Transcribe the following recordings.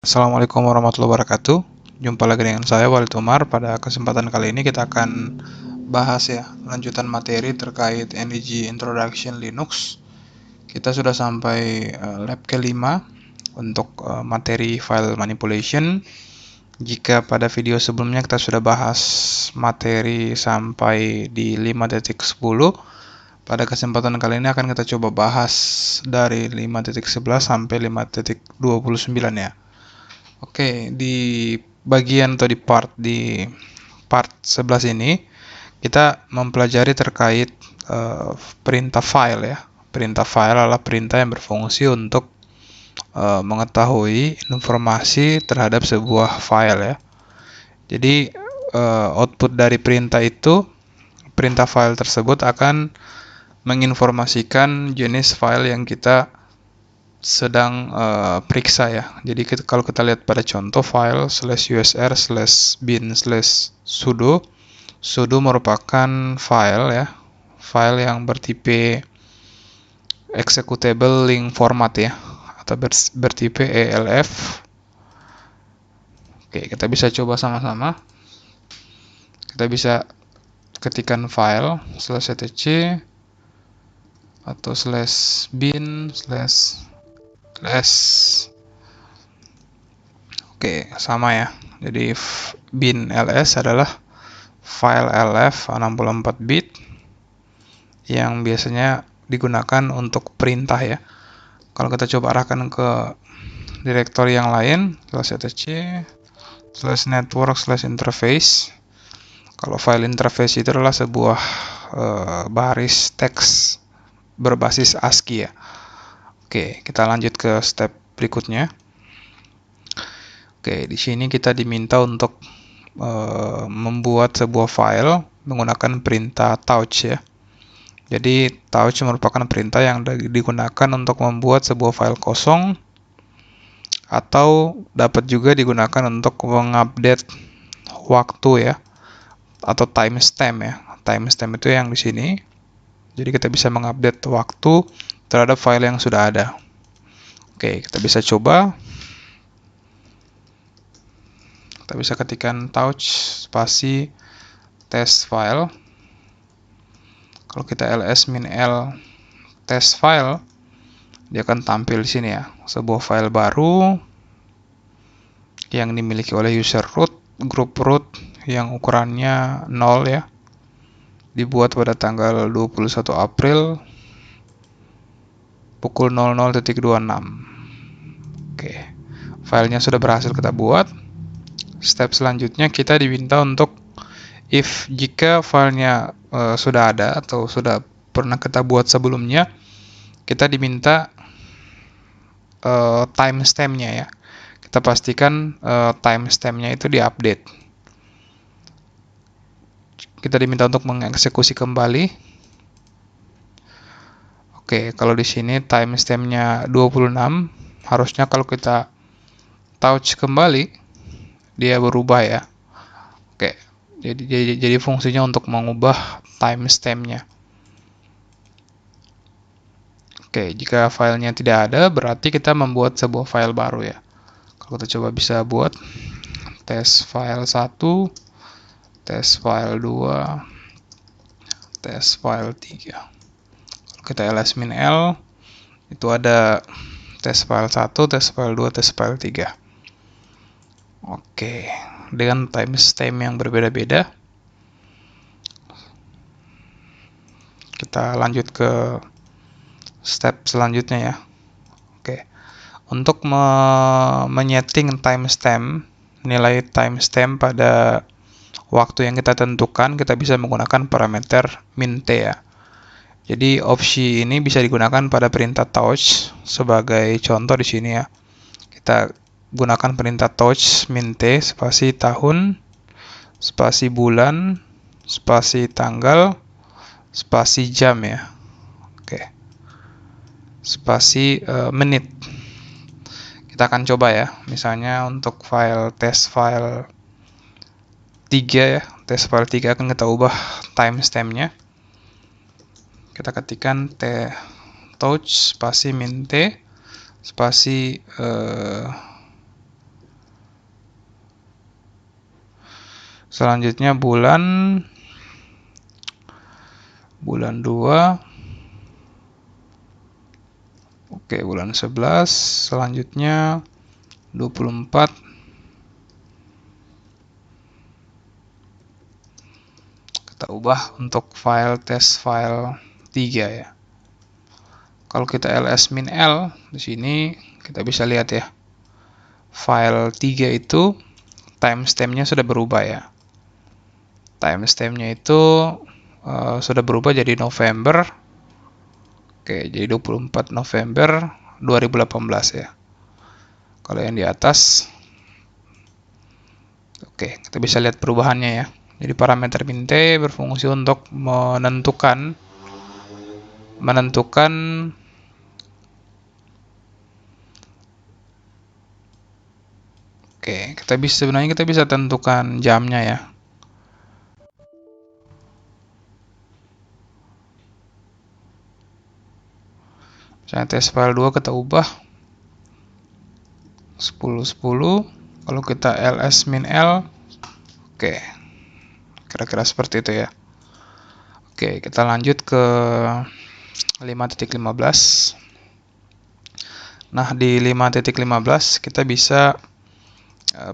Assalamualaikum warahmatullahi wabarakatuh. Jumpa lagi dengan saya Walid Umar. Pada kesempatan kali ini kita akan bahas lanjutan materi terkait NDG Introduction Linux. Kita sudah sampai lab kelima untuk materi file manipulation. Jika pada video sebelumnya kita sudah bahas materi sampai di 5.10, pada kesempatan kali ini akan kita coba bahas dari 5.11 sampai 5.29 ya. Oke, di bagian atau di part 11 ini kita mempelajari terkait perintah file ya. Perintah file adalah perintah yang berfungsi untuk mengetahui informasi terhadap sebuah file ya. Jadi output dari perintah file tersebut akan menginformasikan jenis file yang kita sedang periksa ya. Jadi kalau kita lihat pada contoh file /usr/bin/sudo, sudo merupakan file yang bertipe executable link format ya, atau bertipe ELF. Oke, kita bisa coba sama-sama. Kita bisa ketikkan file /etc atau /bin/ Oke, sama ya. Jadi bin ls adalah file LF 64 bit yang biasanya digunakan untuk perintah ya. Kalau kita coba arahkan ke direktori yang lain, /etc /network/interface. Kalau file interface itu adalah sebuah baris teks berbasis ASCII ya. Oke, kita lanjut ke step berikutnya. Oke, di sini kita diminta untuk membuat sebuah file menggunakan perintah touch ya. Jadi touch merupakan perintah yang digunakan untuk membuat sebuah file kosong, atau dapat juga digunakan untuk mengupdate waktu ya, atau timestamp ya. Timestamp itu yang di sini. Jadi kita bisa mengupdate waktu terhadap file yang sudah ada. Oke, kita bisa coba. Kita bisa ketikkan touch spasi test file. Kalau kita ls-l test file, dia akan tampil di sini ya, sebuah file baru yang dimiliki oleh user root, group root yang ukurannya 0 ya. Dibuat pada tanggal 21 April pukul 00.26. Oke, filenya sudah berhasil kita buat. Step selanjutnya kita diminta untuk jika filenya sudah ada atau sudah pernah kita buat sebelumnya, kita diminta timestamp-nya ya. Kita pastikan timestamp-nya itu diupdate. Kita diminta untuk mengeksekusi kembali. Oke, kalau di sini timestamp-nya 26, harusnya kalau kita touch kembali, dia berubah ya. Oke, jadi fungsinya untuk mengubah timestamp-nya. Oke, jika filenya tidak ada, berarti kita membuat sebuah file baru ya. Kalau kita coba bisa buat test file 1, test file 2, test file 3. Kita ls-l, itu ada test file 1, test file 2, test file 3. Oke, dengan timestamp yang berbeda-beda. Kita lanjut ke step selanjutnya ya. Oke, untuk menyeting timestamp, nilai timestamp pada waktu yang kita tentukan, kita bisa menggunakan parameter mint ya. Jadi opsi ini bisa digunakan pada perintah touch. Sebagai contoh di sini ya, kita gunakan perintah touch mint spasi tahun, spasi bulan, spasi tanggal, spasi jam ya. Oke, spasi menit. Kita akan coba ya, misalnya untuk test file 3 ya, test file 3 akan kita ubah timestamp-nya. Kita ketikkan touch spasi mint spasi Selanjutnya bulan 2. Oke, bulan 11. Selanjutnya 24. Kita ubah untuk file test file 3 ya. Kalau kita ls-l di sini kita bisa lihat ya. File 3 itu timestamp-nya sudah berubah ya. Timestamp-nya itu sudah berubah jadi November. Oke, jadi 24 November 2018 ya. Kalau yang di atas, oke, kita bisa lihat perubahannya ya. Jadi parameter min_t berfungsi untuk menentukan oke, sebenarnya kita bisa tentukan jamnya ya. Misalnya test file 2 kita ubah 10.10. Kalau kita ls-l, oke, kira-kira seperti itu ya. Oke, kita lanjut ke 5.15. Nah, di 5.15 kita bisa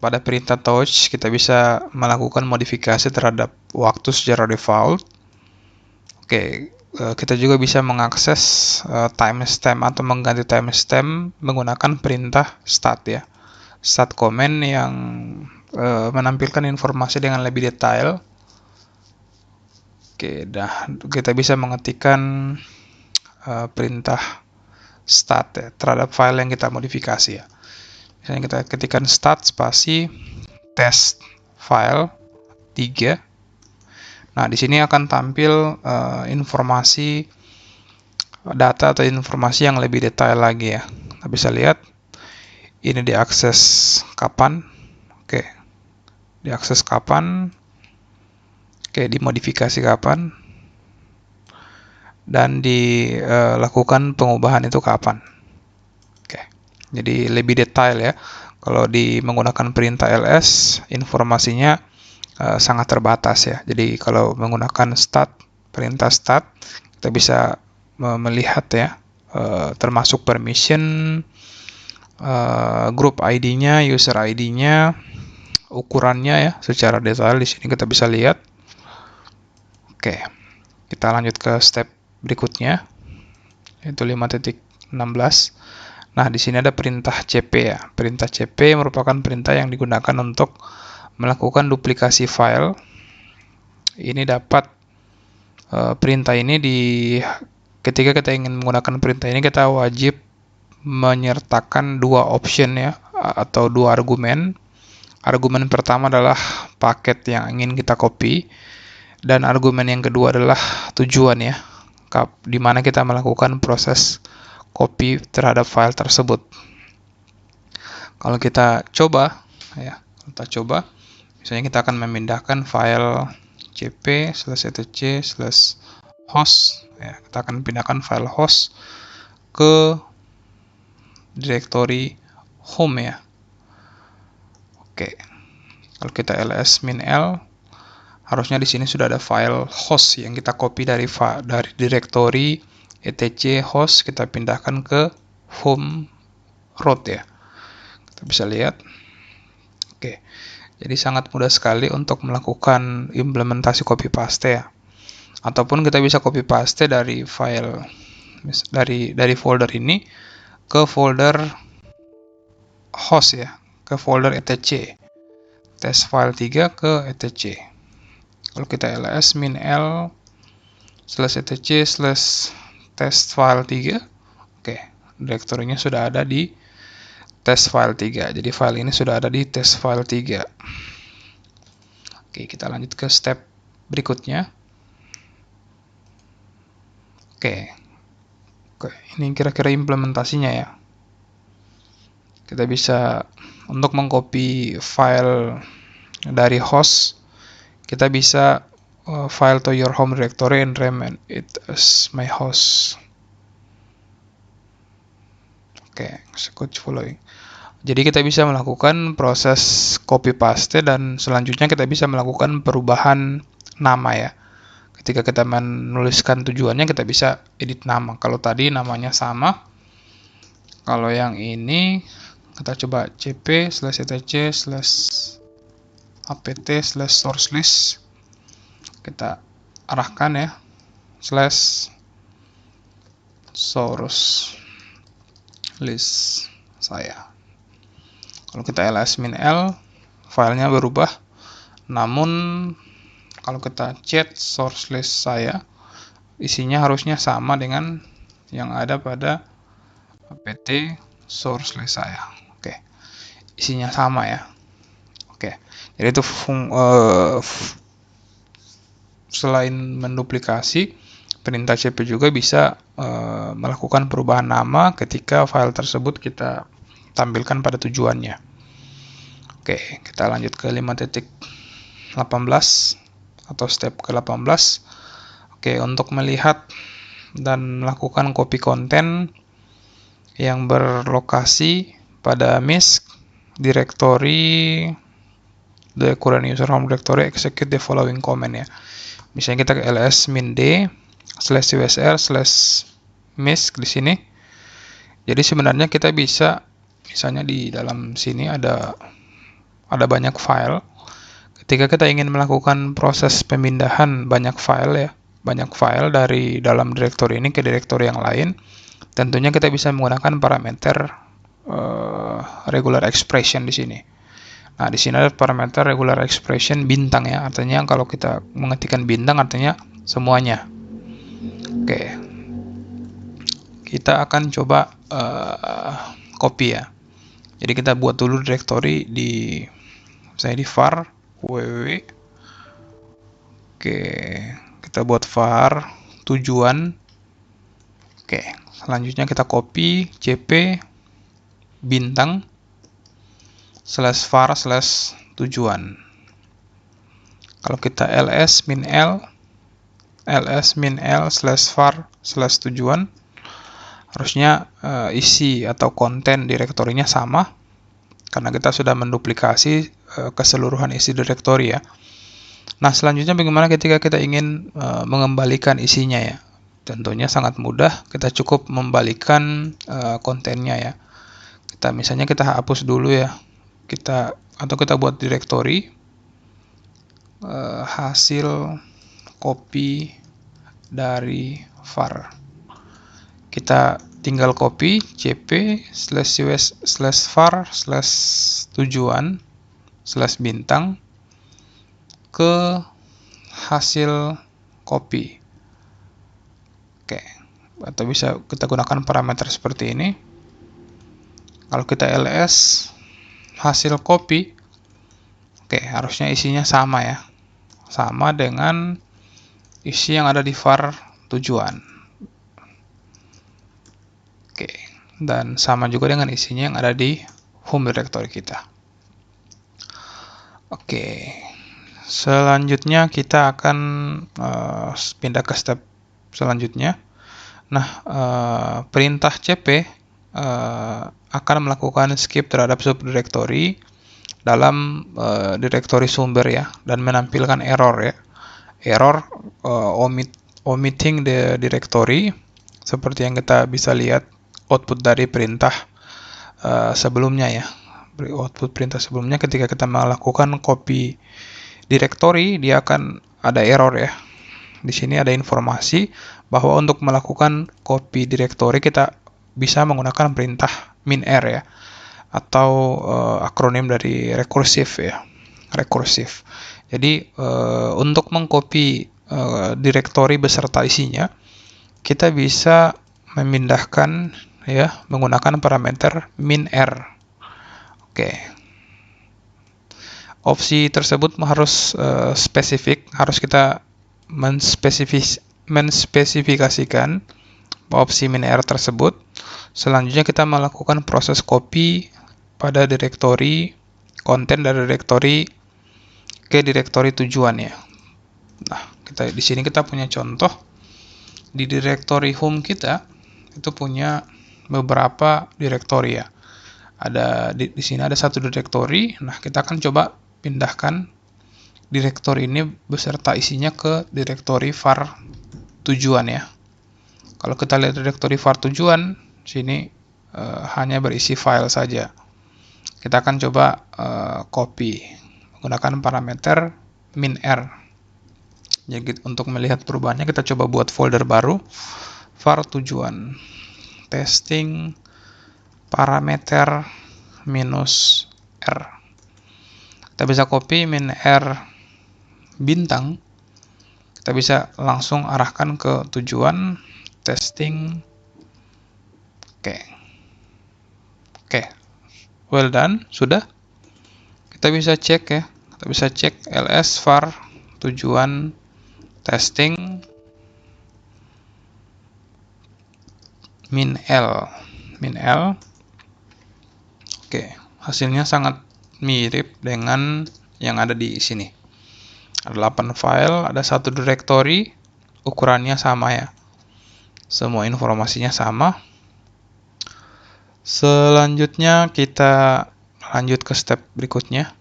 pada perintah touch kita bisa melakukan modifikasi terhadap waktu secara default. Oke, kita juga bisa mengakses timestamp atau mengganti timestamp menggunakan perintah stat ya. Stat command yang menampilkan informasi dengan lebih detail. Oke, kita bisa mengetikkan perintah stat ya, terhadap file yang kita modifikasi ya. Misalnya kita ketikkan stat spasi test file 3. Nah, di sini akan tampil informasi data atau informasi yang lebih detail lagi ya. Kita bisa lihat ini diakses kapan. Oke. Diakses kapan. Oke, dimodifikasi kapan. Dan dilakukan pengubahan itu kapan. Oke. Jadi lebih detail ya. Kalau menggunakan perintah ls, informasinya sangat terbatas ya. Jadi kalau menggunakan perintah stat, kita bisa melihat ya, termasuk permission, group ID-nya, user ID-nya, ukurannya ya, secara detail di sini kita bisa lihat. Oke, kita lanjut ke step berikutnya, yaitu 5.16. Nah, di sini ada perintah cp ya. Perintah cp merupakan perintah yang digunakan untuk melakukan duplikasi file. Ini dapat perintah ini ketika kita ingin menggunakan perintah ini, kita wajib menyertakan dua option ya, atau dua argumen. Argumen pertama adalah paket yang ingin kita copy, dan argumen yang kedua adalah tujuan ya, di mana kita melakukan proses copy terhadap file tersebut. Kalau kita coba ya, misalnya kita akan memindahkan file cp/etc/host ya, kita akan pindahkan file host ke direktori home ya. Oke. Kalau kita ls-l, harusnya di sini sudah ada file host yang kita copy dari direktori etc host, kita pindahkan ke home root ya. Kita bisa lihat. Oke. Jadi sangat mudah sekali untuk melakukan implementasi copy paste ya. Ataupun kita bisa copy paste dari file dari folder ini ke folder host ya, ke folder etc. Test file 3 ke etc. Kalau kita ls-l/etc/test file 3, oke, direktorinya sudah ada di test file 3. Jadi file ini sudah ada di test file 3. Oke, kita lanjut ke step berikutnya. Oke, ini kira-kira implementasinya ya. Kita bisa untuk mengcopy file dari host, kita bisa file to your home directory and rename it as my host. Oke, execute following. Jadi kita bisa melakukan proses copy paste dan selanjutnya kita bisa melakukan perubahan nama ya. Ketika kita menuliskan tujuannya, kita bisa edit nama. Kalau tadi namanya sama, kalau yang ini kita coba cp/etc/apt/source list, kita arahkan ya /source list saya. Kalau kita ls-l, filenya berubah, namun kalau kita chat source list saya, isinya harusnya sama dengan yang ada pada apt source list saya. Oke, isinya sama ya. Oke, jadi itu selain menduplikasi, perintah cp juga bisa melakukan perubahan nama ketika file tersebut kita tampilkan pada tujuannya. Oke, kita lanjut ke 5.18 atau step ke-18. Oke, untuk melihat dan melakukan copy konten yang berlokasi pada MISC directory the current user home directory, execute the following command ya. Misalnya kita ke ls-d/usr/misc di sini. Jadi sebenarnya kita bisa, misalnya di dalam sini ada banyak file. Ketika kita ingin melakukan proses pemindahan banyak file dari dalam direktori ini ke direktori yang lain, tentunya kita bisa menggunakan parameter regular expression di sini. Nah, di sini ada parameter regular expression bintang ya, artinya kalau kita mengetikkan bintang artinya semuanya. Oke, kita akan coba copy ya. Jadi kita buat dulu direktori di var www. Oke, kita buat var tujuan. Oke, selanjutnya kita copy cp bintang /var/tujuan. Kalau kita ls-l/var/tujuan, harusnya isi atau konten direktorinya sama, karena kita sudah menduplikasi keseluruhan isi direktori ya. Nah, selanjutnya bagaimana ketika kita ingin mengembalikan isinya ya? Tentunya sangat mudah, kita cukup membalikan kontennya ya. Misalnya kita hapus dulu ya. Kita buat direktori hasil copy dari var. Kita tinggal copy cp/var/tujuan/bintang ke hasil copy. Oke, atau bisa kita gunakan parameter seperti ini. Kalau kita ls hasil copy, oke, harusnya isinya sama ya, sama dengan isi yang ada di var tujuan. Oke, dan sama juga dengan isinya yang ada di home directory kita. Oke, selanjutnya kita akan pindah ke step selanjutnya. Nah, perintah cp akan melakukan skip terhadap subdirektori dalam direktori sumber ya, dan menampilkan error ya. Error omitting the directory, seperti yang kita bisa lihat output dari perintah sebelumnya ya. Output perintah sebelumnya ketika kita melakukan copy direktori, dia akan ada error ya. Di sini ada informasi bahwa untuk melakukan copy direktori kita bisa menggunakan perintah min-r ya, atau akronim dari rekursif ya, rekursif. Jadi untuk mengcopy direktori beserta isinya, kita bisa memindahkan ya menggunakan parameter min-r. Oke. Opsi tersebut harus spesifik, harus kita menspesifikasikan opsi min-r tersebut. Selanjutnya kita melakukan proses copy pada direktori konten dari direktori ke direktori tujuan ya. Nah, di sini kita punya contoh di direktori home kita itu punya beberapa direktori ya. di sini ada satu directory. Nah, kita akan coba pindahkan directory ini beserta isinya ke directory var tujuan ya. Kalau kita lihat directory var tujuan, sini hanya berisi file saja. Kita akan coba copy menggunakan parameter min_r. Jadi untuk melihat perubahannya, kita coba buat folder baru, var tujuan, testing parameter -r. Kita bisa copy min_r bintang, kita bisa langsung arahkan ke tujuan testing. Oke, well done, sudah. Kita bisa cek ya, kita bisa cek ls var tujuan testing min_l. Oke, hasilnya sangat mirip dengan yang ada di sini. Ada 8 file, ada satu directory, ukurannya sama ya. Semua informasinya sama. Selanjutnya kita lanjut ke step berikutnya.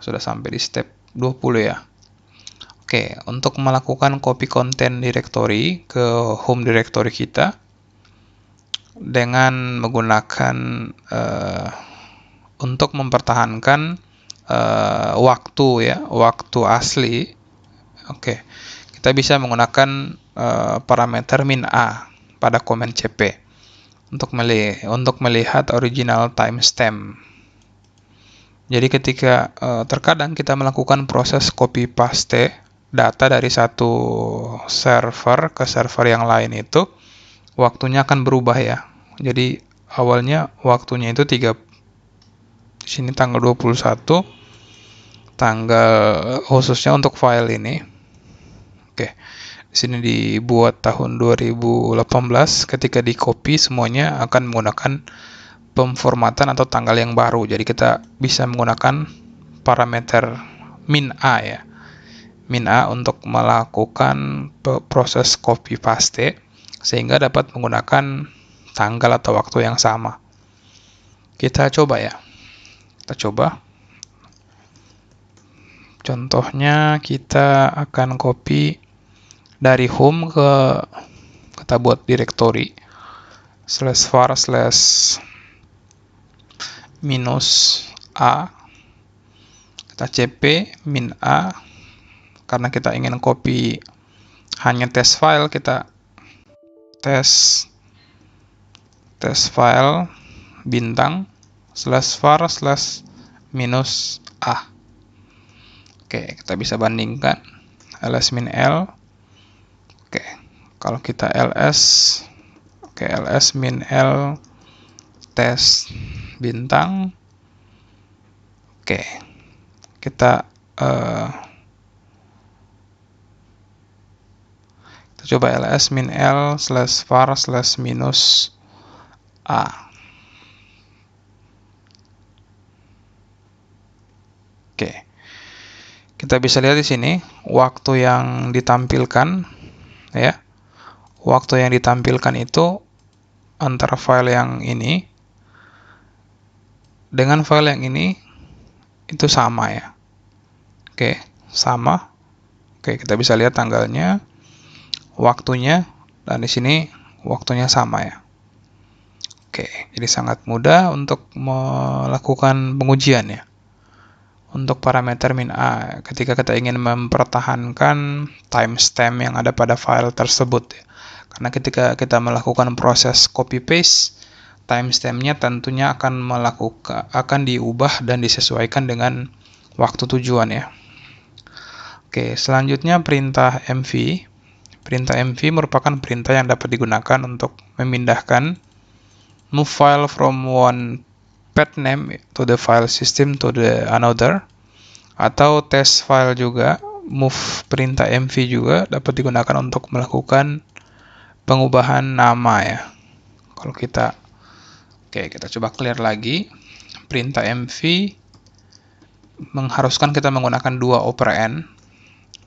Sudah sampai di step 20 ya. Oke, untuk melakukan copy konten directory ke home directory kita dengan menggunakan untuk mempertahankan waktu ya, waktu asli. Oke, kita bisa menggunakan parameter -a pada komen cp untuk melihat original timestamp. Jadi ketika terkadang kita melakukan proses copy paste data dari satu server ke server yang lain, itu waktunya akan berubah ya. Jadi awalnya waktunya itu di sini tanggal 21, tanggal khususnya untuk file ini. Oke. Di sini dibuat tahun 2018, ketika di copy semuanya akan menggunakan pemformatan atau tanggal yang baru. Jadi kita bisa menggunakan parameter min_a ya. Min_a untuk melakukan proses copy paste sehingga dapat menggunakan tanggal atau waktu yang sama. Kita coba ya. Kita coba. Contohnya kita akan copy dari home kita buat directory /var/-a, kita cp min_a. Karena kita ingin copy hanya test file, kita test file bintang /var/-a. Oke, kita bisa bandingkan ls min_l. Oke, kalau kita ls min_l test bintang. Oke, kita coba ls min_l /var/-a. Oke, kita bisa lihat di sini waktu yang ditampilkan ya. Waktu yang ditampilkan itu antara file yang ini dengan file yang ini itu sama ya. Oke, sama. Oke, kita bisa lihat tanggalnya, waktunya, dan di sini waktunya sama ya. Oke, jadi sangat mudah untuk melakukan pengujian ya. Untuk parameter min_a, ketika kita ingin mempertahankan timestamp yang ada pada file tersebut ya. Karena ketika kita melakukan proses copy paste, timestampnya tentunya akan diubah dan disesuaikan dengan waktu tujuan ya. Oke, selanjutnya perintah mv. Perintah mv merupakan perintah yang dapat digunakan untuk memindahkan move file from one path name to the file system to the another, atau test file juga. Move perintah mv juga dapat digunakan untuk melakukan pengubahan nama ya. Kalau kita coba clear lagi. Perintah mv mengharuskan kita menggunakan dua operand.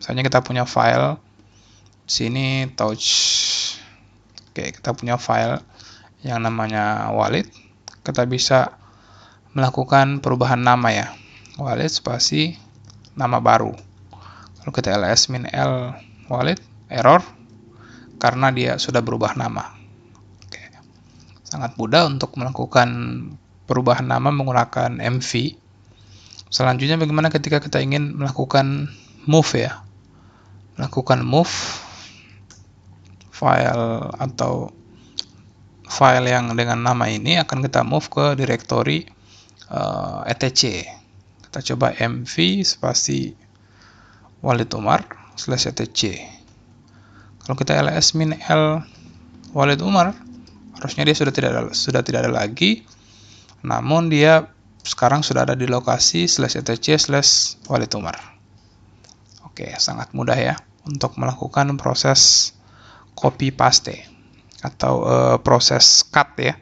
Misalnya kita punya file sini touch. Oke, kita punya file yang namanya wallet. kita bisa melakukan perubahan nama ya. Walid spasi nama baru. Kalau kita ls min l walid, error karena dia sudah berubah nama. Oke. Sangat mudah untuk melakukan perubahan nama menggunakan MV. Selanjutnya bagaimana ketika kita ingin melakukan move ya. Melakukan move file atau file yang dengan nama ini akan kita move ke direktori etc. Kita coba mv spasi Walid Umar /etc. Kalau kita ls min l Walid Umar, harusnya dia sudah tidak ada lagi, namun dia sekarang sudah ada di lokasi /etc/Walid Umar. Oke, sangat mudah ya untuk melakukan proses copy paste atau proses cut ya,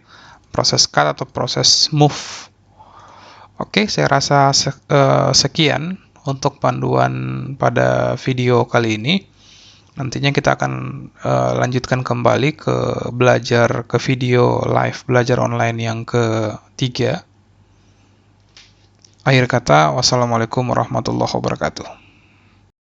proses cut atau proses move. Oke, saya rasa sekian untuk panduan pada video kali ini. Nantinya kita akan lanjutkan kembali ke belajar ke video live belajar online yang ketiga. Akhir kata, wassalamualaikum warahmatullahi wabarakatuh.